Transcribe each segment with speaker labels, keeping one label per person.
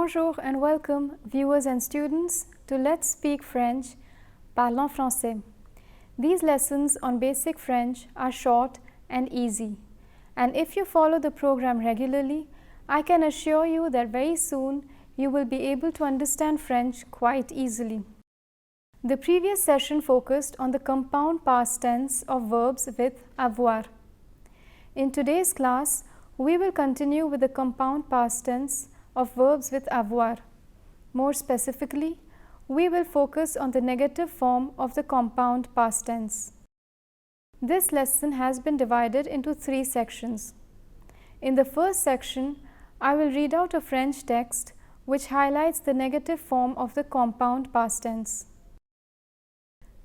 Speaker 1: Bonjour and welcome, viewers and students, to Let's Speak French, Parlons Français. These lessons on basic French are short and easy, and if you follow the program regularly, I can assure you that very soon you will be able to understand French quite easily. The previous session focused on the compound past tense of verbs with avoir. In today's class, we will continue with the compound past tense of verbs with avoir. More specifically, we will focus on the negative form of the compound past tense. This lesson has been divided into 3 sections. In the first section, I will read out a French text which highlights the negative form of the compound past tense.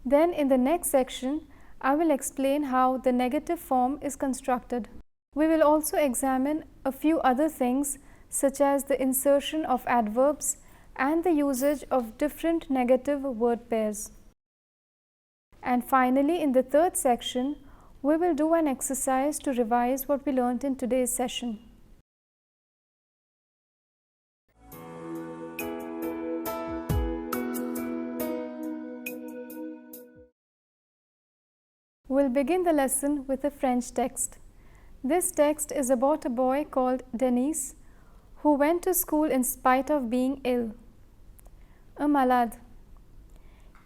Speaker 1: Then in the next section, I will explain how the negative form is constructed. We will also examine a few other things such as the insertion of adverbs and the usage of different negative word pairs. And finally, in the third section, we will do an exercise to revise what we learnt in today's session. We'll begin the lesson with a French text. This text is about a boy called Denis who went to school in spite of being ill. Un malade.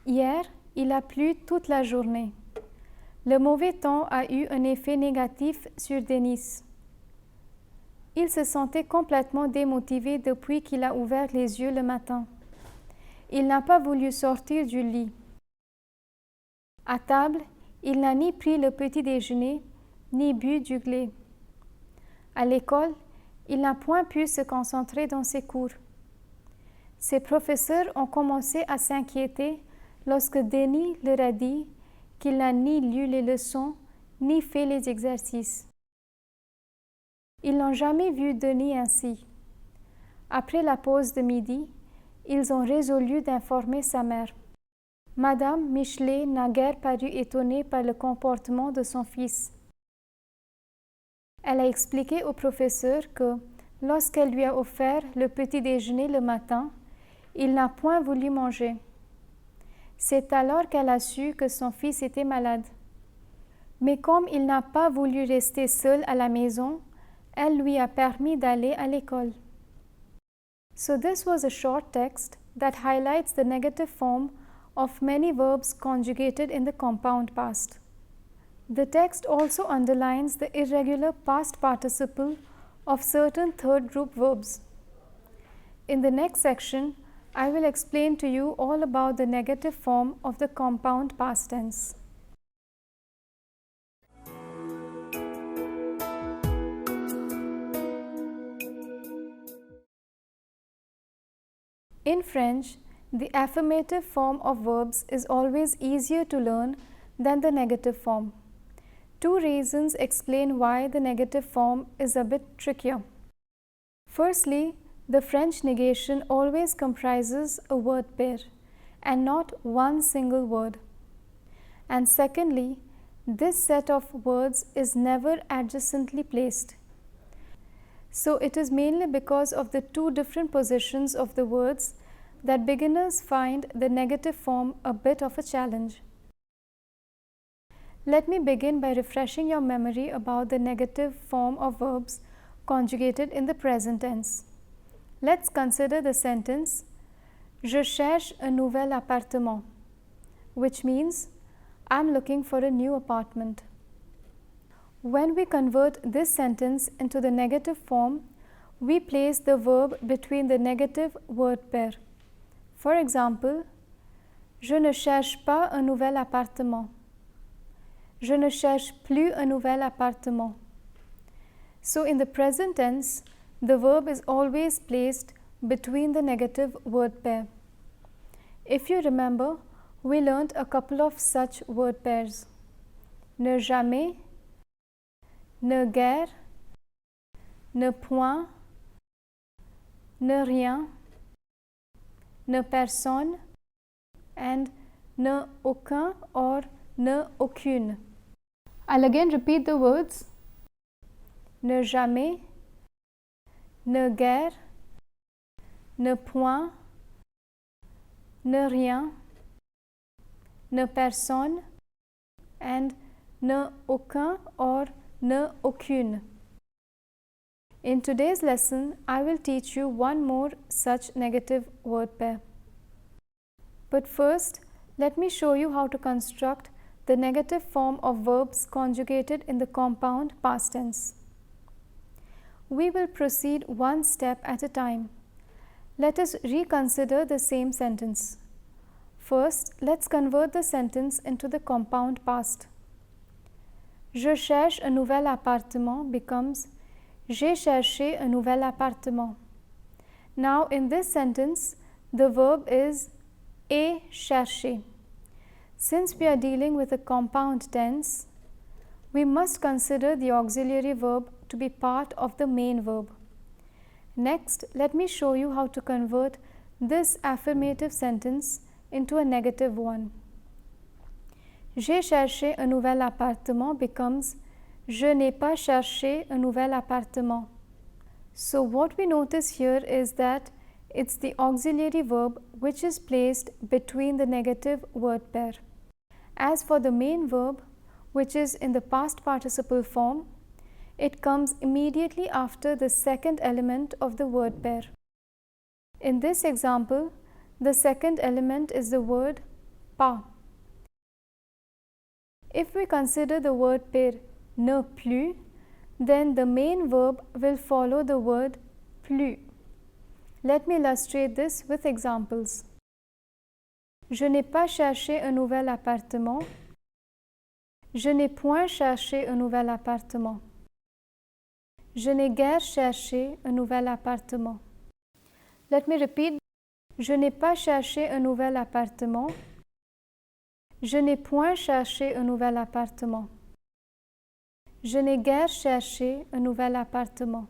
Speaker 1: Hier, il a plu toute la journée. Le mauvais temps a eu un effet négatif sur Denis. Il se sentait complètement démotivé depuis qu'il a ouvert les yeux le matin. Il n'a pas voulu sortir du lit. À table, il n'a ni pris le petit déjeuner, ni bu du lait. À l'école, il n'a point pu se concentrer dans ses cours. Ses professeurs ont commencé à s'inquiéter lorsque Denis leur a dit qu'il n'a ni lu les leçons ni fait les exercices. Ils n'ont jamais vu Denis ainsi. Après la pause de midi, ils ont résolu d'informer sa mère. Madame Michelet n'a guère paru étonnée par le comportement de son fils. Elle a expliqué au professeur que, lorsqu'elle lui a offert le petit déjeuner le matin, il n'a point voulu manger. C'est alors qu'elle a su que son fils était malade. Mais comme il n'a pas voulu rester seul à la maison, elle lui a permis d'aller à l'école. So this was a short text that highlights the negative form of many verbs conjugated in the compound past. The text also underlines the irregular past participle of certain third group verbs. In the next section, I will explain to you all about the negative form of the compound past tense. In French, the affirmative form of verbs is always easier to learn than the negative form. 2 reasons explain why the negative form is a bit trickier. Firstly, the French negation always comprises a word pair and not one single word. And secondly, this set of words is never adjacently placed. So it is mainly because of the 2 different positions of the words that beginners find the negative form a bit of a challenge. Let me begin by refreshing your memory about the negative form of verbs conjugated in the present tense. Let's consider the sentence Je cherche un nouvel appartement, which means I'm looking for a new apartment. When we convert this sentence into the negative form, we place the verb between the negative word pair. For example, Je ne cherche pas un nouvel appartement. Je ne cherche plus un nouvel appartement. So in the present tense, the verb is always placed between the negative word pair. If you remember, we learnt a couple of such word pairs. Ne jamais, ne guère, ne point, ne rien, ne personne, and ne aucun or ne aucune. I'll again repeat the words ne jamais, ne guère, ne point, ne rien, ne personne, and ne aucun or ne aucune. In today's lesson, I will teach you one more such negative word pair. But first, let me show you how to construct the negative form of verbs conjugated in the compound past tense. We will proceed one step at a time. Let us reconsider the same sentence. First, let's convert the sentence into the compound past. Je cherche un nouvel appartement becomes j'ai cherché un nouvel appartement. Now, in this sentence, the verb is ai cherché. Since we are dealing with a compound tense, we must consider the auxiliary verb to be part of the main verb. Next, let me show you how to convert this affirmative sentence into a negative one. J'ai cherché un nouvel appartement becomes je n'ai pas cherché un nouvel appartement. So what we notice here is that it's the auxiliary verb which is placed between the negative word pair. As for the main verb, which is in the past participle form, it comes immediately after the second element of the word pair. In this example, the second element is the word pas. If we consider the word pair ne plus, then the main verb will follow the word plus. Let me illustrate this with examples. Je n'ai pas cherché un nouvel appartement. Je n'ai point cherché un nouvel appartement. Je n'ai guère cherché un nouvel appartement. Let me repeat. Je n'ai pas cherché un nouvel appartement. Je n'ai point cherché un nouvel appartement. Je n'ai guère cherché un nouvel appartement.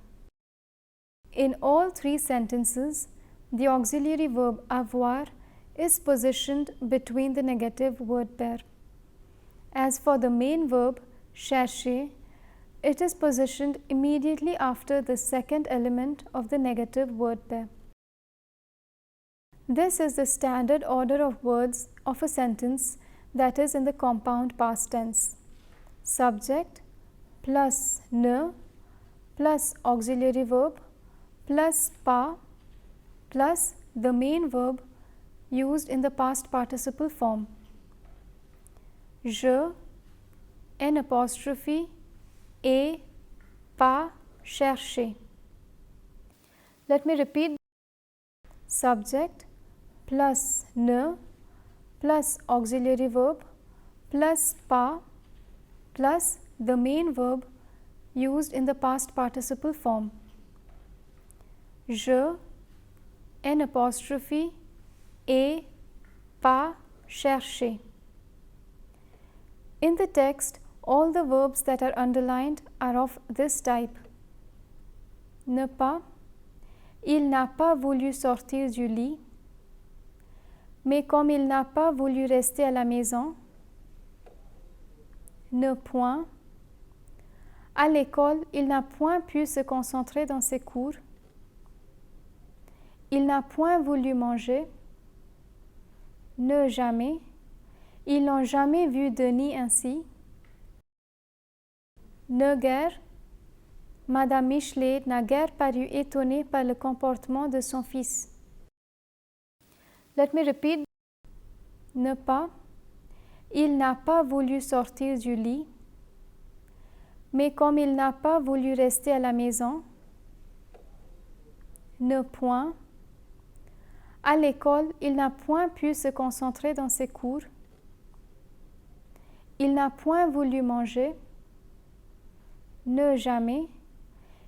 Speaker 1: In all three sentences, the auxiliary verb avoir is positioned between the negative word pair. As for the main verb chercher, it is positioned immediately after the second element of the negative word pair. This is the standard order of words of a sentence that is in the compound past tense. Subject plus ne plus auxiliary verb plus pas plus the main verb used in the past participle form. Je, n apostrophe, ai, pas chercher. Let me repeat. Subject plus ne plus auxiliary verb plus pas plus the main verb used in the past participle form. Je, n apostrophe, ai, pas chercher. In the text, all the verbs that are underlined are of this type. Ne pas, il n'a pas voulu sortir du lit, mais comme il n'a pas voulu rester à la maison. Ne point, à l'école, il n'a point pu se concentrer dans ses cours. Il n'a point voulu manger. Ne jamais, ils n'ont jamais vu Denis ainsi. Ne guère, Madame Michelet n'a guère paru étonnée par le comportement de son fils. Let me repeat. Ne pas, il n'a pas voulu sortir du lit, mais comme il n'a pas voulu rester à la maison. Ne point, à l'école, il n'a point pu se concentrer dans ses cours. Il n'a point voulu manger. Ne jamais,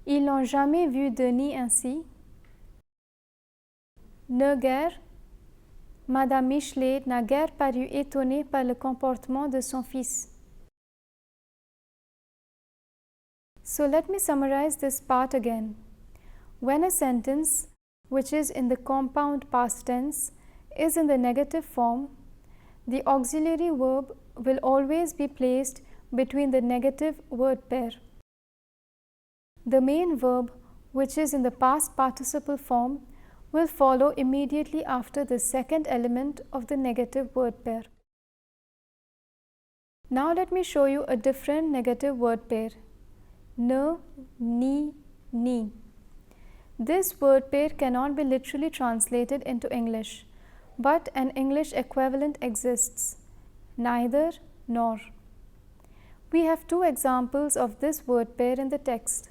Speaker 1: ils n'ont jamais vu Denis ainsi. Ne guère, Madame Michelet n'a guère paru étonnée par le comportement de son fils. So let me summarize this part again. When a sentence, which is in the compound past tense, is in the negative form, the auxiliary verb will always be placed between the negative word pair. The main verb, which is in the past participle form, will follow immediately after the second element of the negative word pair. Now let me show you a different negative word pair. Ne, ni, ni. This word pair cannot be literally translated into English, but an English equivalent exists, neither nor. We have two examples of this word pair in the text.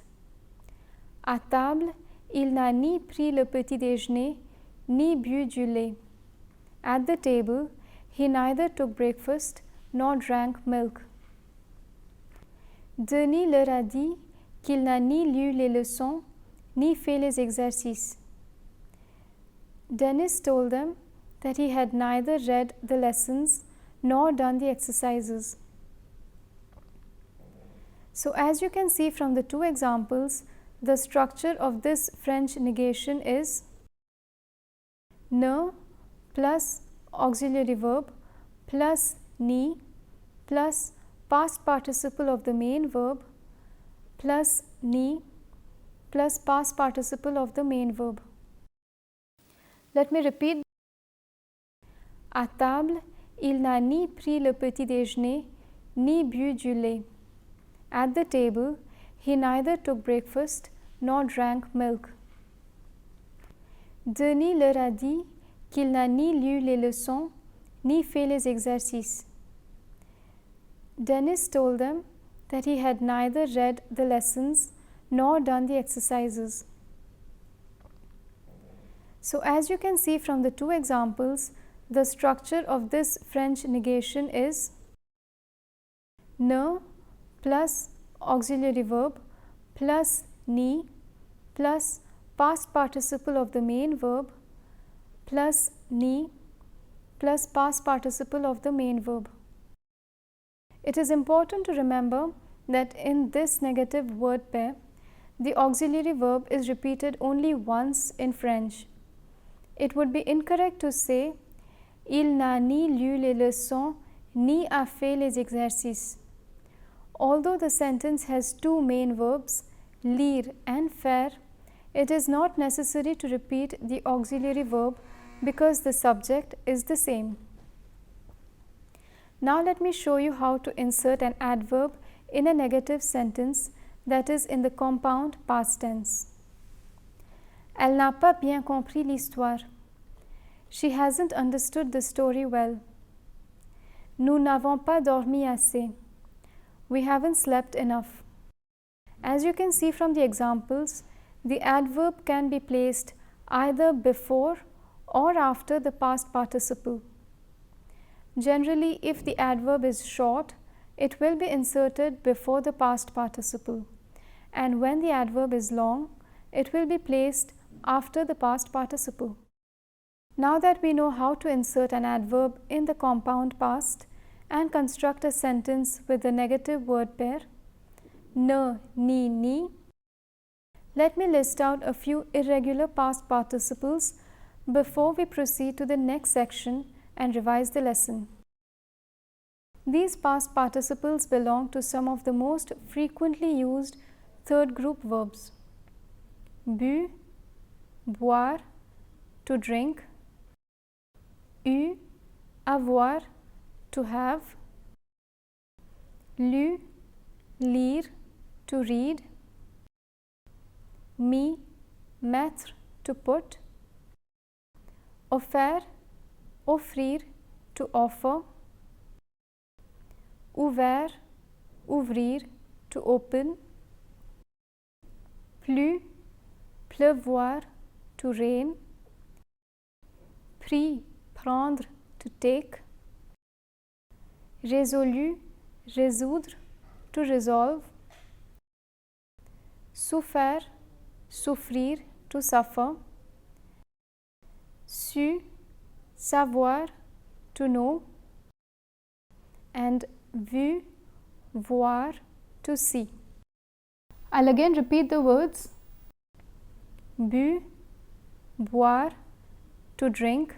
Speaker 1: À table, il n'a ni pris le petit déjeuner, ni bu du lait. At the table, he neither took breakfast nor drank milk. Denis leur a dit qu'il n'a ni lu les leçons, ni fait les exercices. Dennis told them that he had neither read the lessons nor done the exercises. So as you can see from the two examples, the structure of this French negation is ne plus auxiliary verb plus ni plus past participle of the main verb plus ni plus past participle of the main verb. Let me repeat. À table, il n'a ni pris le petit déjeuner, ni bu du lait. At the table, he neither took breakfast nor drank milk. Denis leur a dit qu'il n'a ni lu les leçons, ni fait les exercices. Dennis told them that he had neither read the lessons nor done the exercises. So as you can see from the two examples, the structure of this French negation is ne plus auxiliary verb plus ni plus past participle of the main verb plus ni plus past participle of the main verb. It is important to remember that in this negative word pair, the auxiliary verb is repeated only once in French. It would be incorrect to say il n'a ni lu les leçons ni a fait les exercices. Although the sentence has two main verbs, lire and faire, it is not necessary to repeat the auxiliary verb because the subject is the same. Now let me show you how to insert an adverb in a negative sentence that is in the compound past tense. Elle n'a pas bien compris l'histoire. She hasn't understood the story well. Nous n'avons pas dormi assez. We haven't slept enough. As you can see from the examples, the adverb can be placed either before or after the past participle. Generally, if the adverb is short, it will be inserted before the past participle, and when the adverb is long, it will be placed after the past participle. Now that we know how to insert an adverb in the compound past and construct a sentence with the negative word pair ne, ni, ni, let me list out a few irregular past participles before we proceed to the next section and revise the lesson. These past participles belong to some of the most frequently used third group verbs: bu, boire, to drink; eu, avoir, to have; lu, lire, to read; mis, mettre, to put; offert, offrir, to offer; ouvert, ouvrir, to open; plu, pleuvoir, to rain; pris, prendre, to take; résolu, résoudre, to resolve; souffert, souffrir, to suffer; su, savoir, to know; and vu, voir, to see. I'll again repeat the words: bu, boire, to drink;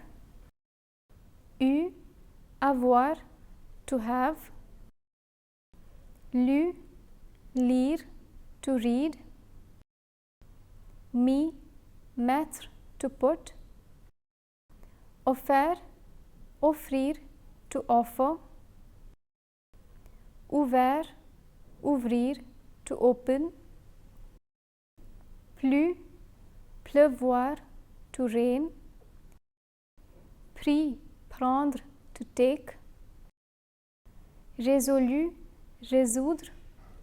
Speaker 1: eu, avoir, to have; lu, lire, to read; mis, mettre, to put; Offert, offrir, to offer. Ouvert, ouvrir, to open. Plu, pleuvoir, to rain. Pris, prendre, to take. Résolu, résoudre,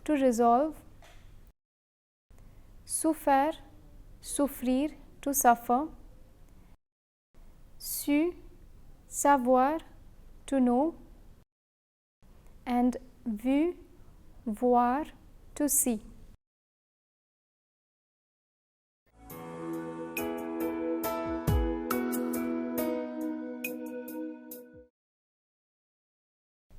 Speaker 1: to resolve. Souffert, souffrir, to suffer. Su, savoir, to know. And vu, voir, to see.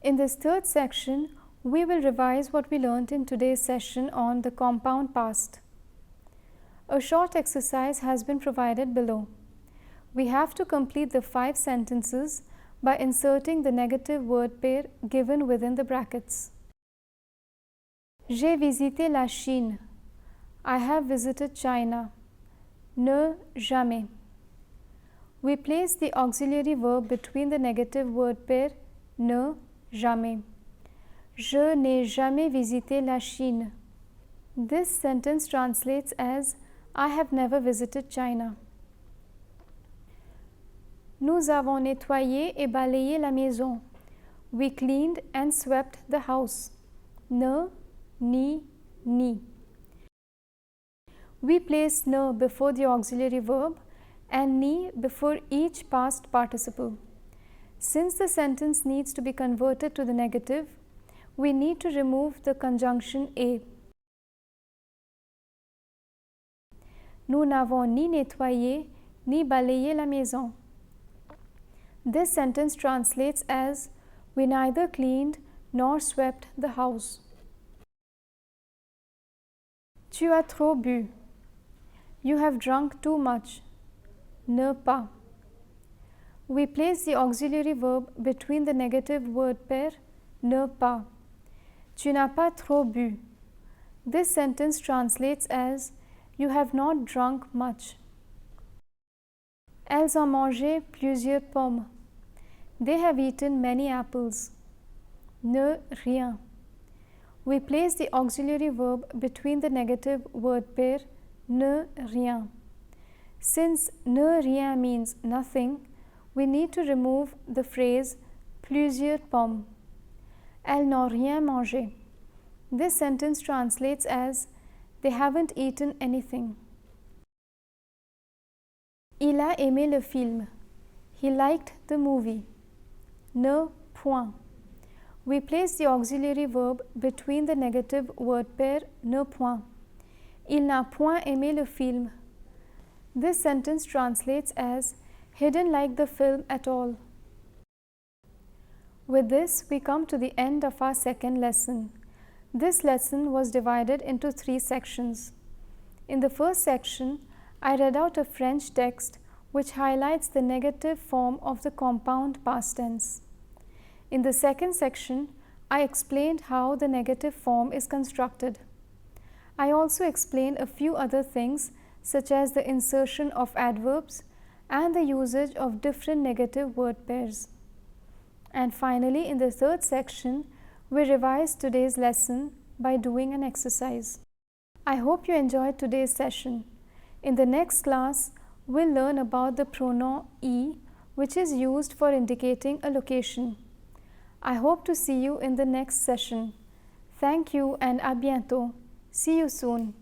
Speaker 1: In this third section, we will revise what we learnt in today's session on the compound past. A short exercise has been provided below. We have to complete the 5 sentences by inserting the negative word pair given within the brackets. J'ai visité la Chine. I have visited China. Ne, jamais. We place the auxiliary verb between the negative word pair ne, jamais. Je n'ai jamais visité la Chine. This sentence translates as I have never visited China. Nous avons nettoyé et balayé la maison. We cleaned and swept the house. Ne, ni, ni. We place ne before the auxiliary verb and ni before each past participle. Since the sentence needs to be converted to the negative, we need to remove the conjunction et. Nous n'avons ni nettoyé ni balayé la maison. This sentence translates as we neither cleaned nor swept the house. Tu as trop bu. You have drunk too much. Ne pas. We place the auxiliary verb between the negative word pair ne pas. Tu n'as pas trop bu. This sentence translates as you have not drunk much. Elles ont mangé plusieurs pommes. They have eaten many apples. Ne, rien. We place the auxiliary verb between the negative word pair ne, rien. Since ne, rien means nothing, we need to remove the phrase plusieurs pommes. Elles n'ont rien mangé. This sentence translates as they haven't eaten anything. Il a aimé le film. He liked the movie. Ne, point. We place the auxiliary verb between the negative word pair ne, point. Il n'a point aimé le film. This sentence translates as he didn't like the film at all. With this, we come to the end of our second lesson. This lesson was divided into 3 sections. In the first section, I read out a French text which highlights the negative form of the compound past tense. In the second section, I explained how the negative form is constructed. I also explained a few other things such as the insertion of adverbs and the usage of different negative word pairs. And finally, in the third section, we revised today's lesson by doing an exercise. I hope you enjoyed today's session. In the next class, we'll learn about the pronoun I, which is used for indicating a location. I hope to see you in the next session. Thank you and à bientôt. See you soon.